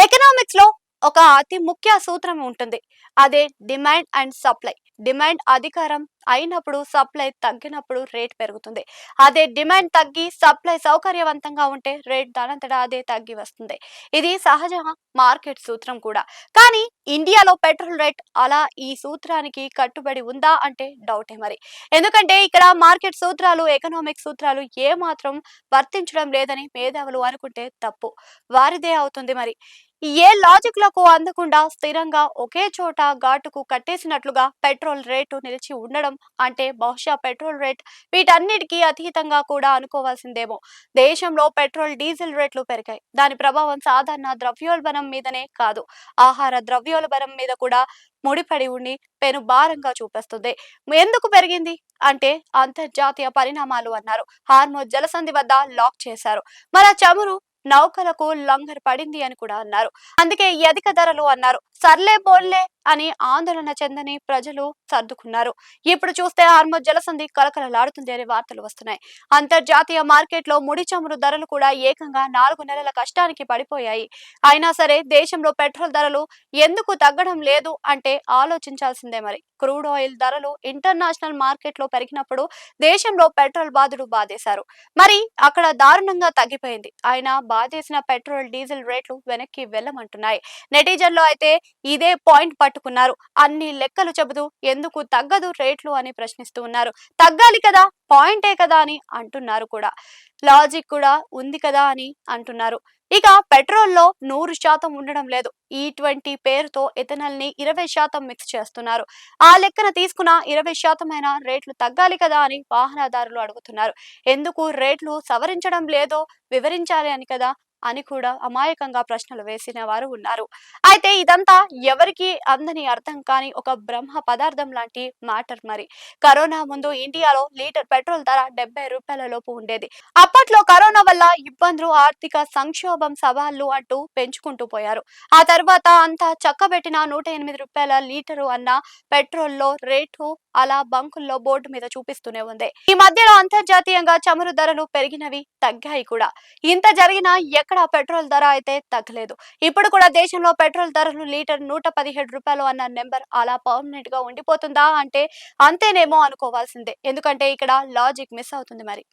Economics లో ఒక అతి ముఖ్య సూత్రం ఉంటుంది. అదే డిమాండ్ అండ్ సప్లై. డిమాండ్ అధికారం అయినప్పుడు సప్లై తగ్గినప్పుడు రేట్ పెరుగుతుంది. అదే డిమాండ్ తగ్గి సప్లై సౌకర్యవంతంగా ఉంటే రేట్ దానంతట అదే తగ్గి వస్తుంది. ఇది సహజ మార్కెట్ సూత్రం కూడా. కానీ ఇండియాలో పెట్రోల్ రేట్ అలా ఈ సూత్రానికి కట్టుబడి ఉందా అంటే డౌటే మరి. ఎందుకంటే ఇక్కడ మార్కెట్ సూత్రాలు ఎకనామిక్ సూత్రాలు ఏ మాత్రం వర్తించడం లేదని మేధావులు అనుకుంటే తప్పు. వారిదే అవుతుంది మరి. ఏ లాజిక్‌లకు అందకుండా స్థిరంగా ఒకే చోట ఘాటుకు కట్టేసినట్లుగా పెట్రోల్ రేటు నిలిచి ఉండడం అంటే బహుశా పెట్రోల్ రేట్ వీటన్నిటికీ అతీతంగా కూడా అనుకోవాల్సిందేమో. దేశంలో పెట్రోల్, డీజిల్ రేట్లు పెరిగాయి. దాని ప్రభావం సాధారణ ద్రవ్యోల్బణం మీదనే కాదు, ఆహార ద్రవ్యోల్బణం మీద కూడా ముడిపడి ఉండి పెను భారంగా చూపిస్తుంది. ఎందుకు పెరిగింది అంటే అంతర్జాతీయ పరిణామాలు అన్నారు. హార్మోజ్ జలసంధి వద్ద లాక్ చేశారు. మరి ఆ చమురు నౌకలకు లంగర్ పడింది అని కూడా అన్నారు. అందుకే ఈ అధిక ధరలు అన్నారు. సర్లే పోన్లే అని ఆందోళన చెందని ప్రజలు సర్దుకున్నారు. ఇప్పుడు చూస్తే హార్మోజ్ జలసంధి కలకలలాడుతుంది అనే వార్తలు వస్తున్నాయి. అంతర్జాతీయ మార్కెట్లో ముడి చమురు ధరలు కూడా ఏకంగా 4 నెలల కష్టానికి పడిపోయాయి. అయినా సరే దేశంలో పెట్రోల్ ధరలు ఎందుకు తగ్గడం లేదు అంటే ఆలోచించాల్సిందే మరి. క్రూడ్ ఆయిల్ ధరలు ఇంటర్నేషనల్ మార్కెట్లో పెరిగినప్పుడు దేశంలో పెట్రోల్ బాధుడు బాధేశారు. మరి అక్కడ దారుణంగా తగ్గిపోయింది. అయినా బాధేసిన పెట్రోల్, డీజిల్ రేట్లు వెనక్కి వెళ్ళమంటున్నాయి. నెటిజన్లు అయితే ఇదే పాయింట్ పట్టుకున్నారు. అన్ని లెక్కలు చెబుతూ ఎందుకు తగ్గదు రేట్లు అని ప్రశ్నిస్తూ ఉన్నారు. తగ్గాలి కదా, పాయింటే కదా అని అంటున్నారు కూడా. లాజిక్ కూడా ఉంది కదా అని అంటున్నారు. ఇక పెట్రోల్లో 100% ఉండడం లేదు. E20 పేరుతో ఎథనాల్ ని 20% మిక్స్ చేస్తున్నారు. ఆ లెక్కన తీసుకున్న 20% అయినా రేట్లు తగ్గాలి కదా అని వాహనదారులు అడుగుతున్నారు. ఎందుకు రేట్లు సవరించడం లేదో వివరించాలి అని కదా అని కూడా అమాయకంగా ప్రశ్నలు వేసిన వారు ఉన్నారు. అయితే ఇదంతా ఎవరికి అందని అర్థం కాని ఒక బ్రహ్మ పదార్థం లాంటి మ్యాటర్ మరి. కరోనా ముందు ఇండియాలో లీటర్ పెట్రోల్ ధర 70 రూపాయల లోపు ఉండేది. అప్పట్లో కరోనా వల్ల ఇబ్బందులు, ఆర్థిక సంక్షోభం సవాళ్లు అంటూ పెంచుకుంటూ పోయారు. ఆ తర్వాత అంతా చక్కబెట్టిన 108 రూపాయల లీటరు అన్న పెట్రోల్లో రేటు అలా బంకుల్లో బోర్డు మీద చూపిస్తూనే ఉంది. ఈ మధ్యలో అంతర్జాతీయంగా చమురు ధరలు పెరిగినవి, తగ్గాయి కూడా. ఇంత జరిగినా ఎక్కడా పెట్రోల్ ధర అయితే తగ్గలేదు. ఇప్పుడు కూడా దేశంలో పెట్రోల్ ధరలు లీటర్ 117 రూపాయలు అన్న నెంబర్ అలా పర్మనెంట్ గా ఉండిపోతుందా అంటే అంతేనేమో అనుకోవాల్సిందే. ఎందుకంటే ఇక్కడ లాజిక్ మిస్ అవుతుంది మరి.